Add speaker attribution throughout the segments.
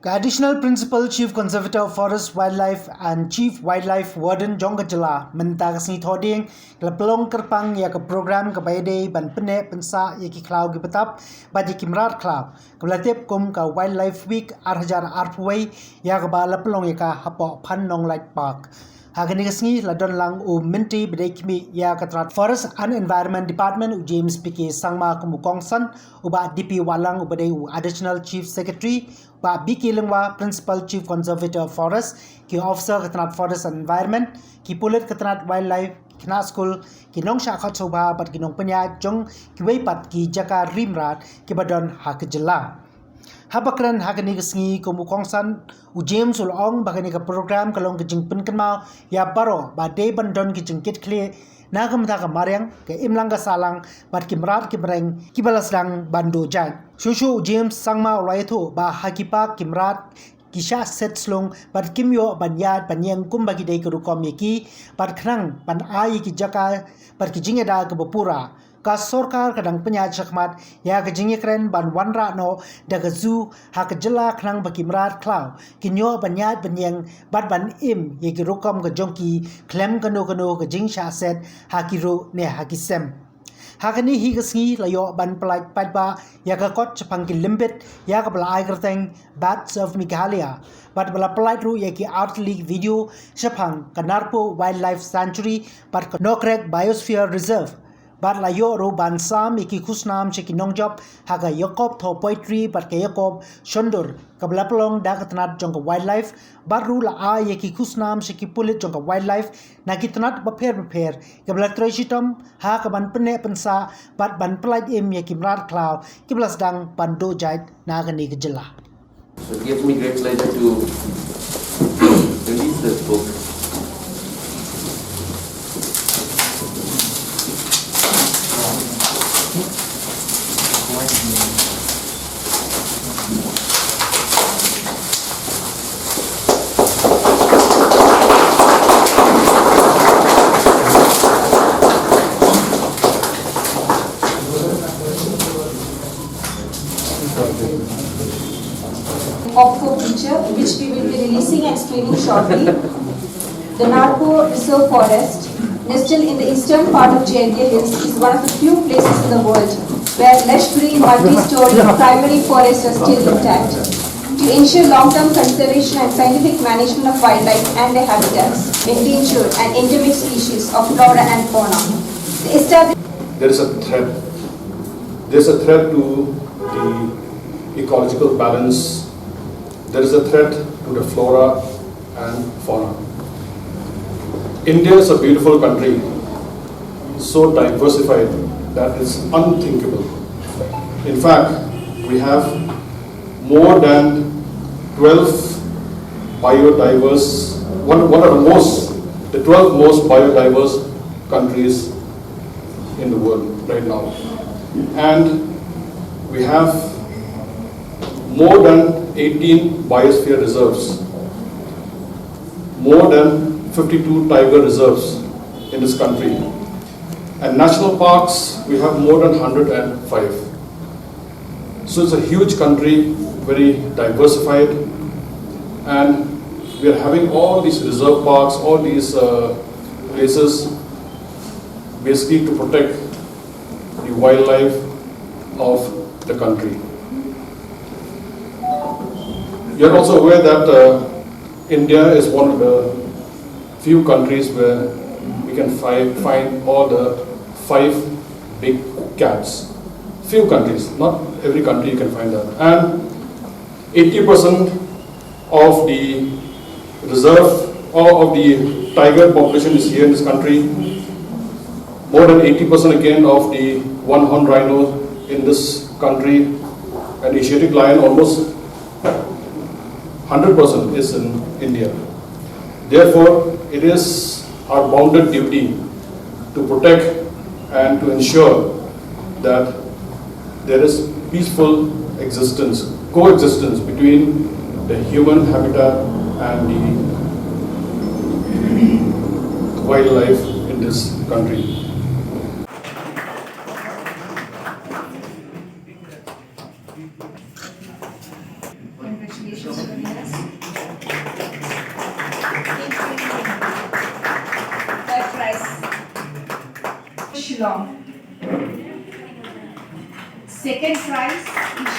Speaker 1: Additional Principal Chief Conservator of Forest Wildlife and Chief Wildlife Warden Jylla mentagasni thoding lapelong kerpang ya ke program ke bayade ban pene pensa ya ki klau ki petap baji kimrat klau kelatip kum ka Wildlife Week arhajar arpway ya ke ba lapelong ya ka hapo phan nong light park Hagani gasngi ladon lang u minti bedekmi ya katrat Forest and Environment Department u James PK Sangma kumukongsan uba DP Walang ubade u Additional Chief Secretary ba BK Lengwa Principal Chief Conservator of Forest ki Officer katrat Forest and Environment ki Pulit katrat Wildlife kina school ki nong sha khat soba pat ki nong penya jong ki wei pat ki jaka rimrat ki badon hak jylla Habakran hagani gasngi kumukongsan u James Shillong bagani ka program kalong ke jingpin kenmau ya baro ba de bandon ki Jingkitkhieh nagam tha ka Mariang ke imlang ka salang bat kimrat ki breng ki balasdang bando jai shushu James sangma raitho ba hakipa kimrat kisha setslong bat kimyo banyat banyeng kumbagi dei ke rukom yeki bat khnang ban ai ki jaka bat ki jingeda ke bapura ka sorkar kadang penyat syakmat ya ke Jingrakhe ban wanra no daga zu ha ke jylla khnang bakimrat klau kinyo banyat banyeng bat ban im ye ki rukom ke jongki klem kano ke jingsha set ha ki ro ne ha ki sem Hakani hi gasngi layo ban pelai patba ya ka kot chapang ki limbit ya ka pelai kerteng bats of Meghalaya bat bala pelai ru ya ki art league video chapang kanarpo wildlife sanctuary bat nokrek biosphere reserve bat layo ro ban sam iki khusnam cheki nongjob haga yakob tho poetry bat ke yakob shondur kabla pelong da katnat jong wildlife bat ru la a yeki khusnam cheki pulit jong wildlife na kitnat bapher kabla tresitom ha ka ban pene pensa bat ban plaj im yeki mrat klau kiblas dang bando jait na gani ke jylla.
Speaker 2: So it gives me great pleasure to release this book.
Speaker 3: Of feature, which we will be releasing and screening shortly. The Narco Reserve Forest, nestled in the eastern part of Jaintia Hills, is one of the few places in the world where lush green multi-story primary forests are still intact. To ensure long-term conservation and scientific management of wildlife and their habitats, endangered and endemic species of flora and fauna.
Speaker 4: There is a threat. There is a threat to the ecological balance. There is a threat to the flora and fauna. India is a beautiful country, so diversified that it's unthinkable. In fact, we have more than 12 biodiverse, one of the 12 most biodiverse countries in the world right now. And we have more than 18 biosphere reserves, more than 52 tiger reserves in this country. And national parks, we have more than 105. So it's a huge country, very diversified, and we are having all these reserve parks, all these places basically to protect the wildlife of the country. You are also aware that India is one of the few countries where we can find all the 5 big cats. Few countries, not every country you can find that. And 80% of the reserve or of the tiger population is here in this country. More than 80% again of the one-horned rhino in this country, and Asiatic lion almost 100% is in India. Therefore, it is our bounden duty to protect and to ensure that there is peaceful coexistence between the human habitat and the wildlife in this country.
Speaker 3: Congratulations, Ravidas. Third prize, Shillong. Second prize is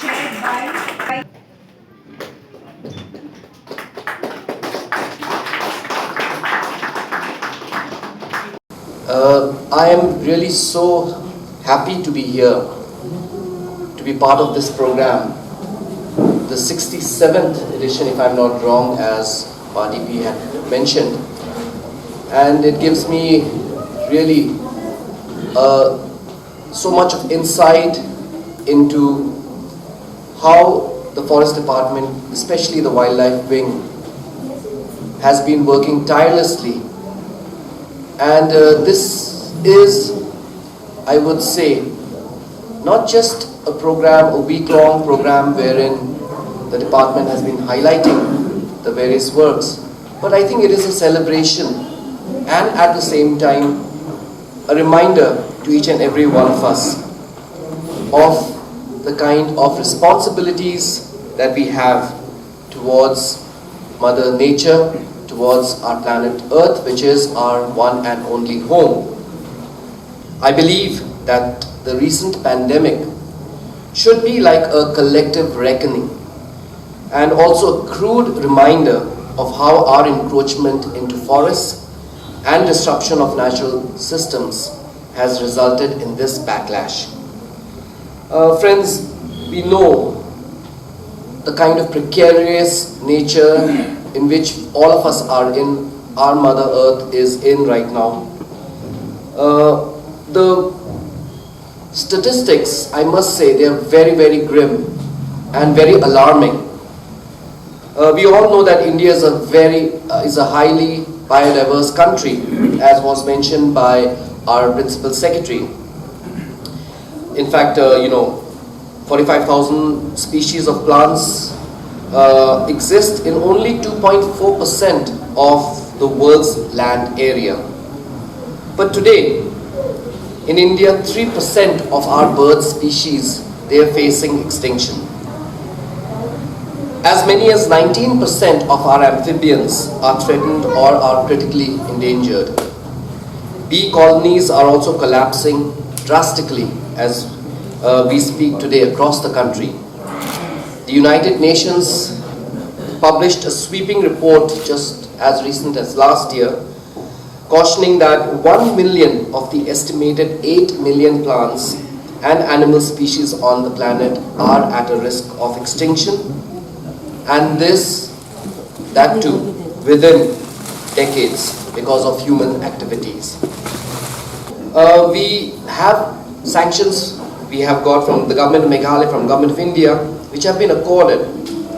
Speaker 3: shared by
Speaker 2: I am really so happy to be here, to be part of this program, the 67th edition, if I'm not wrong, as DP had mentioned. And it gives me really so much of insight into how the Forest Department, especially the Wildlife Wing, has been working tirelessly. And this is, I would say, not just a program, a week-long program wherein the department has been highlighting the various works, but I think it is a celebration and at the same time a reminder to each and every one of us of the kind of responsibilities that we have towards Mother Nature, towards our planet Earth, which is our one and only home. I believe that the recent pandemic should be like a collective reckoning and also a crude reminder of how our encroachment into forests and disruption of natural systems has resulted in this backlash. Friends, we know the kind of precarious nature in which all of us are in, our Mother Earth is in right now. The statistics, I must say, they are very, very grim and very alarming. We all know that India is a highly biodiverse country, as was mentioned by our Principal Secretary. In fact, 45,000 species of plants exist in only 2.4% of the world's land area. But today, in India, 3% of our bird species, they are facing extinction. As many as 19% of our amphibians are threatened or are critically endangered. Bee colonies are also collapsing drastically as we speak today across the country. The United Nations published a sweeping report just as recent as last year, cautioning that 1 million of the estimated 8 million plants and animal species on the planet are at a risk of extinction, and that too within decades because of human activities. We have sanctions we have got from the government of Meghalaya, from government of India, which have been accorded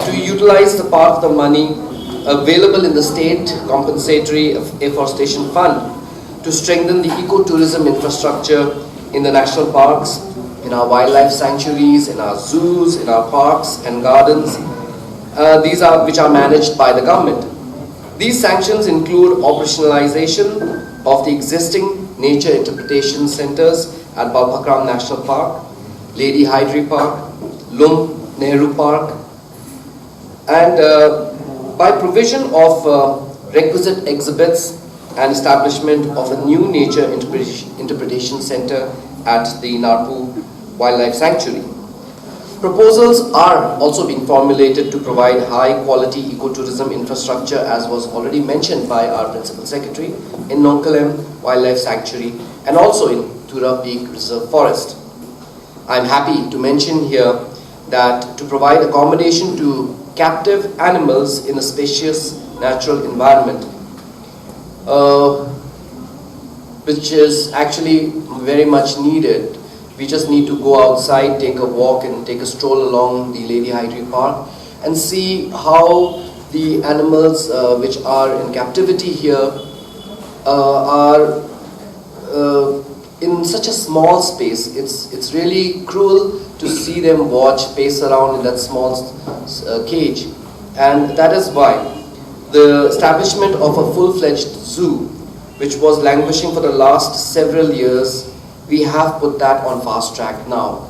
Speaker 2: to utilize the part of the money available in the state compensatory afforestation fund to strengthen the ecotourism infrastructure in the national parks, in our wildlife sanctuaries, in our zoos, in our parks and gardens, which are managed by the government. These sanctions include operationalization of the existing nature interpretation centers at Balpakram National Park, Lady Hydri Park, Lum Nehru Park, and by provision of requisite exhibits and establishment of a new nature interpretation center at the Narpu Wildlife Sanctuary. Proposals are also being formulated to provide high quality ecotourism infrastructure, as was already mentioned by our Principal Secretary, in Nongkalem Wildlife Sanctuary and also in Tura Peak Reserve Forest. I am happy to mention here that to provide accommodation to captive animals in a spacious natural environment, which is actually very much needed. We just need to go outside, take a walk and take a stroll along the Lady Hydri Park and see how the animals which are in captivity here are in such a small space. It's really cruel to see them pace around in that small cage, and that is why the establishment of a full-fledged zoo, which was languishing for the last several years, we have put that on fast track now.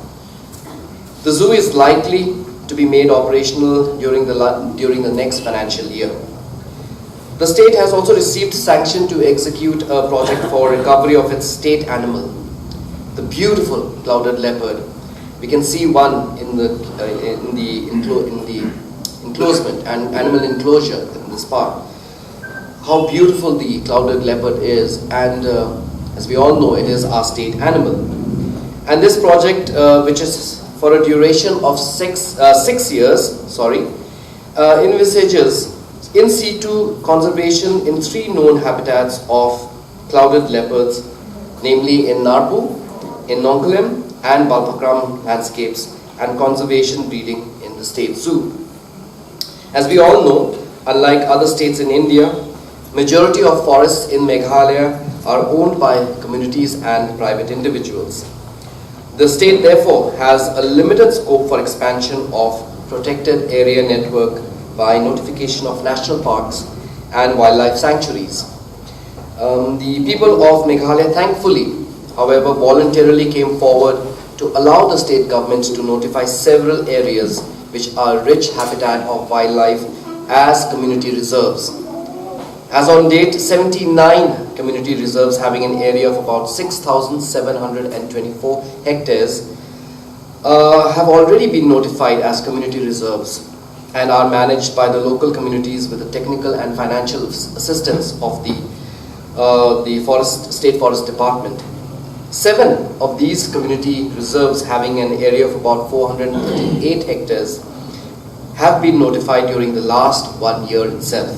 Speaker 2: The zoo is likely to be made operational during the next financial year. The state has also received sanction to execute a project for recovery of its state animal, the beautiful clouded leopard. We can see one in the enclosement and animal enclosure in this park. How beautiful the clouded leopard is, and as we all know, it is our state animal. And this project, which is for a duration of 6 years, envisages in situ conservation in 3 known habitats of clouded leopards, namely in Narpu, in Nongkalim and Balpakram landscapes, and conservation breeding in the state zoo. As we all know, unlike other states in India, majority of forests in Meghalaya are owned by communities and private individuals. The state therefore has a limited scope for expansion of protected area network by notification of national parks and wildlife sanctuaries. The people of Meghalaya thankfully, however, voluntarily came forward to allow the state government to notify several areas which are rich habitat of wildlife as community reserves. As on date, 79 community reserves having an area of about 6,724 hectares have already been notified as community reserves and are managed by the local communities with the technical and financial assistance of the State Forest Department. 7 of these community reserves having an area of about 438 hectares have been notified during the last 1 year itself.